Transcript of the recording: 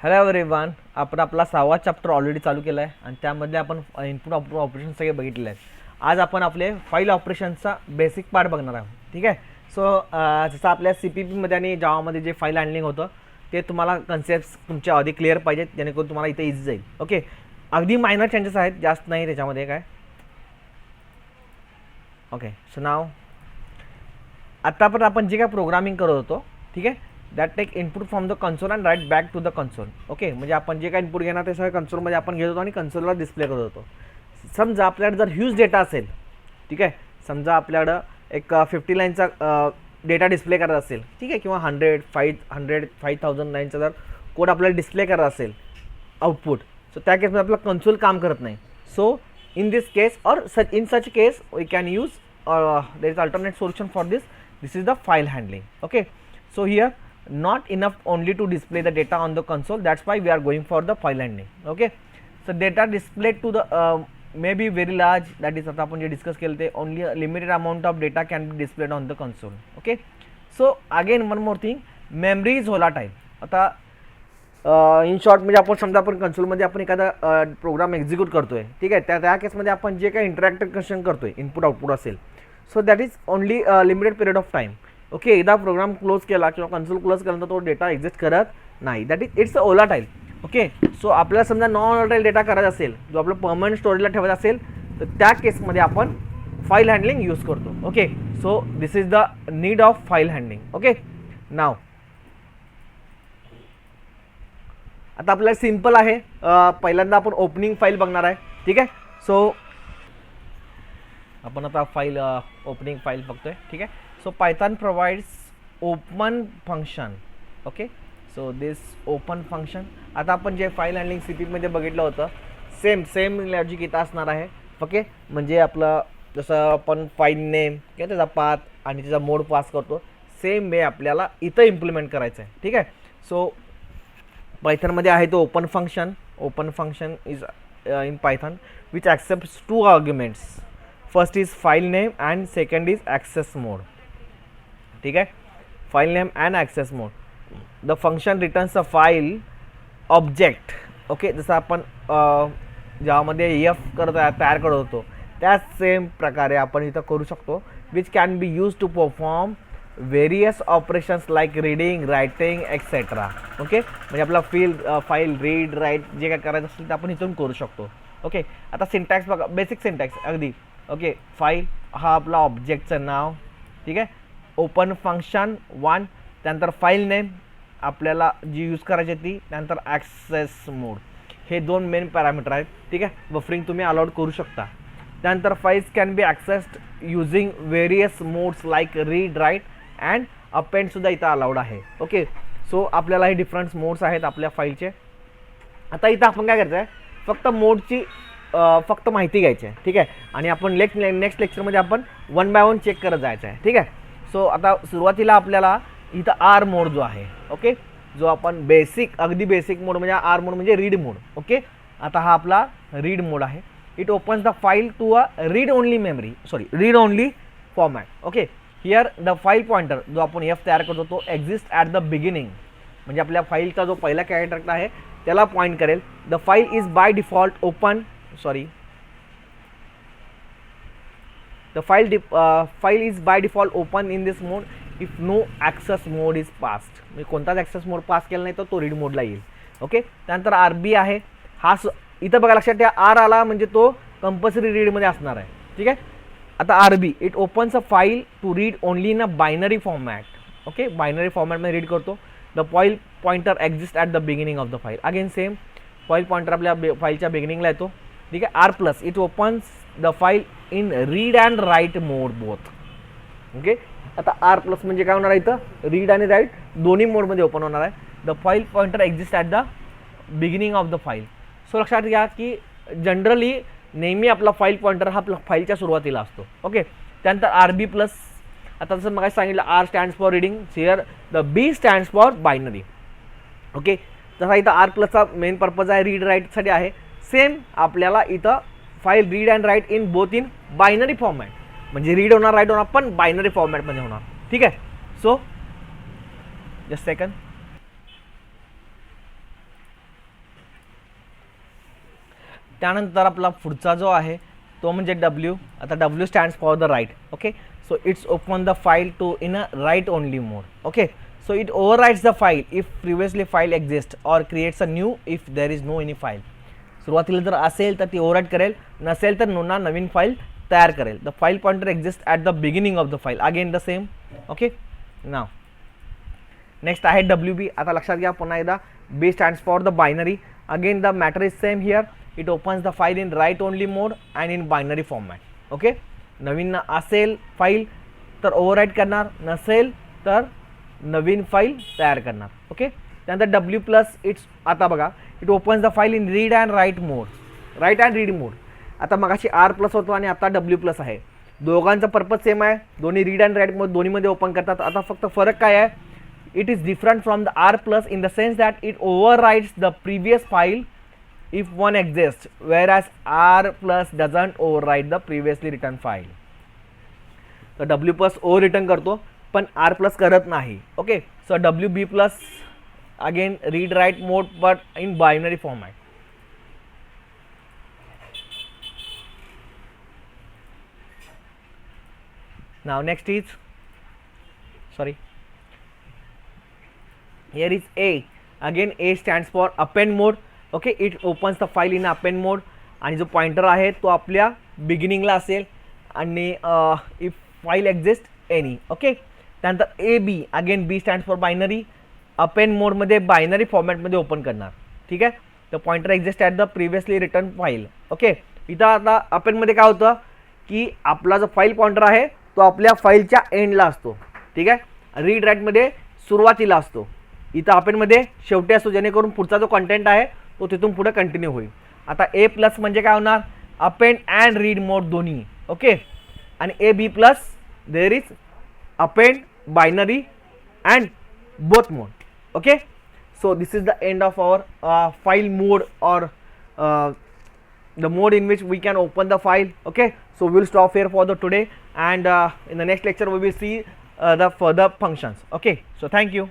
Hello everyone, आपण आपला 6वा chapter already चालू केला आहे आणि त्यामध्ये आपण इनपुट आउटपुट ऑपरेशन सगळे बघितले आहेत. आज आपण आपले फाईल ऑपरेशनचा बेसिक पार्ट बघणार आहोत. ठीक आहे. सो जसं आपल्या CPP आणि जावामध्ये जे फाईल हँडलिंग होतं ते तुम्हाला कन्सेप्ट तुमच्या आधी क्लिअर पाहिजेत, जेणेकरून तुम्हाला इथे इझी जाईल. ओके, अगदी मायनर चेंजेस आहेत, जास्त नाही त्याच्यामध्ये काय. ओके, सो नाव आतापर्यंत आपण जे काय प्रोग्रामिंग करत होतो, ठीक आहे, that take input from the console and write back to the console. Okay, म्हणजे आपण जे काय इनपुट घेणार ते सगळं कन्सोलमध्ये आपण घेत होतो आणि कन्सोलला डिस्प्ले करत होतो. समजा आपल्याकडे जर ह्यूज डेटा असेल, ठीक आहे, समजा आपल्याकडं एक 50 लाईनचा डेटा डिस्प्ले करायचा असेल, ठीक आहे, किंवा 50,000 लाईनचा जर कोड आपल्याला डिस्प्ले करायचा असेल आउटपुट, सो त्या केसमध्ये आपलं कन्सोल काम करत नाही. सो इन दिस केस और in such case we can use there is alternate solution for this. This is the file handling. Okay, so here not enough only to display the data on the console, that's why we are going for the file handling. Okay, so data displayed to the may be very large, that is आता आपण जे discuss केलं ते only a limited amount of data can be displayed on the console. Okay, so again one more thing, memory is volatile. आता in short म्हणजे आपण समजा आपण कन्सोलमध्ये आपण एखादा प्रोग्राम एक्झिक्यूट करतोय, ठीक आहे, त्या केसमध्ये आपण जे काही इंटरॅक्शन करतोय, इनपुट आउटपुट असेल, so that is only limited period of time. Okay, एकदा प्रोग्राम क्लोज केला किंवा कन्सोल क्लोज केल्यानंतर तो डेटा एक्झिस्ट करत नाही, that is it's ओलाटाईल. Okay, so आपल्याला समजा नॉन ओलाटाईल डेटा करायचा असेल, जो आपलं परमनंट स्टोरेजला ठेवायचा असेल, तर त्या केसमध्ये आपण फाईल हँडलिंग यूज करतो. Okay, so this is the need of file handling. Okay, नाव आता आपल्याला सिम्पल आहे. पहिल्यांदा आपण ओपनिंग फाईल बघणार आहे. ठीक आहे, सो आपण आता फाईल ओपनिंग फाईल बघतोय. ठीक आहे, so Python provides open function. Okay, so दिस ओपन फंक्शन, आता आपण जे फाईल हँडलिंग CPP बघितलं होतं, सेम लॉजिक इथं असणार आहे. ओके, म्हणजे आपलं जसं आपण फाईल नेम किंवा त्याचा पाथ आणि त्याचा मोड पास करतो, सेम वे आपल्याला इथं इम्प्लिमेंट करायचं आहे. ठीक आहे, सो पायथॉनमध्ये आहे तो open function is in Python which accepts 2 arguments. First is file name and second is access mode. ठीक आहे, file name and access mode. The function returns a file object. Okay, जसं आपण ज्यामध्ये तयार करत होतो त्याच सेम प्रकारे आपण इथं करू शकतो, which can be use to perform various operations like reading, writing etcetera. Okay, म्हणजे आपला फाईल रीड राईट जे काय करायचं असेल ते आपण इथून करू शकतो. ओके, आता सिंटॅक्स बघा, बेसिक सिंटॅक्स अगदी. ओके, फाईल हा आपला ऑब्जेक्टचं नाव, ठीक आहे, ओपन फंक्शन 1, त्यानंतर फाईल नेम आपल्याला जी यूज करायची ती, त्यानंतर ॲक्सेस मोड, हे 2 मेन पॅरामीटर आहेत. ठीक आहे, बफरिंग तुम्ही अलाउड करू शकता. त्यानंतर files can be accessed using various modes like read write and अपेंडसुद्धा इथं अलाउड आहे. ओके, सो आपल्याला हे डिफरंट मोड्स आहेत आपल्या फाईलचे. आता इथं आपण काय करायचं आहे, फक्त मोडची फक्त माहिती घ्यायची आहे. ठीक आहे, आणि आपण नेक्स्ट लेक्चरमध्ये आपण 1 बाय 1 चेक करत जायचं आहे. ठीक आहे, सो आता सुरुवातीला आपल्याला इथं आर मोड जो आहे, ओके, जो आपण अगदी बेसिक मोड म्हणजे आर मोड म्हणजे रीड मोड. ओके, आता हा आपला रीड मोड आहे. It opens the file to a read only format. Okay, here the file pointer जो आपण तयार करतो तो एक्झिस्ट ॲट द बिगिनिंग, म्हणजे आपल्या फाईलचा जो पहिला कॅरेक्टर आहे त्याला पॉईंट करेल. The file is by default open the file is by default open in this mode if no access mode is passed. म्हणजे कोणताच ॲक्सेस मोड पास केला नाही तर तो रीड मोडला येईल. ओके, त्यानंतर RB आहे, हा इथं बघा लक्षात ठेवा, आर आला म्हणजे तो कंपल्सरी रीडमध्ये असणार आहे. ठीक आहे, आता RB it opens a file to read only in a binary format. Okay, binary फॉर्मॅटमध्ये रीड करतो. The file pointer exist at the beginning of the file. Again same, file pointer आपल्या फाईलच्या बिगिनिंगला येतो. ठीक आहे, R+ it opens the file in read and write mode both. Okay, आता R+ म्हणजे काय होणार आहे, इथं रीड आणि राईट दोन्ही मोडमध्ये ओपन होणार आहे. The file pointer exist at the beginning of the file. So लक्षात घ्या की जनरली नेहमी आपला फाईल पॉइंटर हा फाईलच्या सुरुवातीला असतो. ओके, त्यानंतर RB+, आता जसं मग सांगितलं, R stands for reading, here the B stands for binary. Okay, तसा इथं R+चा मेन पर्पज आहे रीड राईटसाठी आहे. सेम आपल्याला इथं file read and write in both in binary format, म्हणजे रीड होणार राईट होणार पण बायनरी फॉर्मॅटमध्ये होणार. ठीक आहे, सो जस्ट सेकंड. त्यानंतर आपला पुढचा जो आहे तो म्हणजे डब्ल्यू. आता W stands for the write. Okay, so it's open the file to in a write only mode. Okay, so it overwrites the file if previously file exist or creates a new if there is no any file. सुरुवातीला जर असेल तर ती ओव्हरराइट करेल, नसेल तर नवीन file तयार करेल. The file pointer exist at the beginning of the file. Again the same. Okay, now next आहे डब्ल्यू बी. आता लक्षात घ्या पुन्हा एकदा, B stands for the binary. Again the matter is same here. It opens the file in write only mode and in binary format. Okay, नवीन असेल file तर overwrite करणार, नसेल तर नवीन फाईल तयार करणार. ओके, त्यानंतर डब्ल्यू प्लस इट्स. आता बघा, it opens the file in read and write mode. Write and read mode. आता मगाशी आर प्लस होतो आणि आता डब्ल्यू प्लस आहे. दोघांचा पर्पज सेम आहे, दोन्ही रीड अँड राईट मोड दोन्हीमध्ये ओपन करतात. आता फक्त फरक काय आहे, it is different from the R plus in the sense that it overrides the previous file if one exist, whereas R plus doesn't override the previously written file. तर W plus over written करतो पण R plus करत नाही. Okay, so W B plus again read write mode but in binary format. Now next is, sorry, here is A. Again A stands for append mode. Okay, it opens the file in append mode आणि जो pointer आहे तो आपल्या बिगिनिंगला असेल आणि if file exist any. Okay, त्यानंतर A B. Again B stands for binary. Append मोडमध्ये बायनरी फॉर्मॅटमध्ये ओपन करणार. ठीक आहे, the pointer exist at the previously written file. Okay, इथं आता अपेंडमध्ये काय होतं की आपला जो फाईल पॉइंटर आहे तो आपल्या फाईलच्या एंडला असतो. ठीक आहे, रीड राईटमध्ये सुरुवातीला असतो, इथं अपेंडमध्ये शेवटी असतो, जेणेकरून पुढचा जो कंटेंट आहे तो तिथून पुढे कंटिन्यू होईल. आता ए प्लस म्हणजे काय होणार, अपेंड अँड रीड मोड दोन्ही. ओके, आणि A B plus there is append, binary and both mode. Okay, so this is the end of our file mode or the mode in which we can open the file. Okay, so we'll stop here for the today, and in the next lecture we will see the further functions. Okay, so thank you.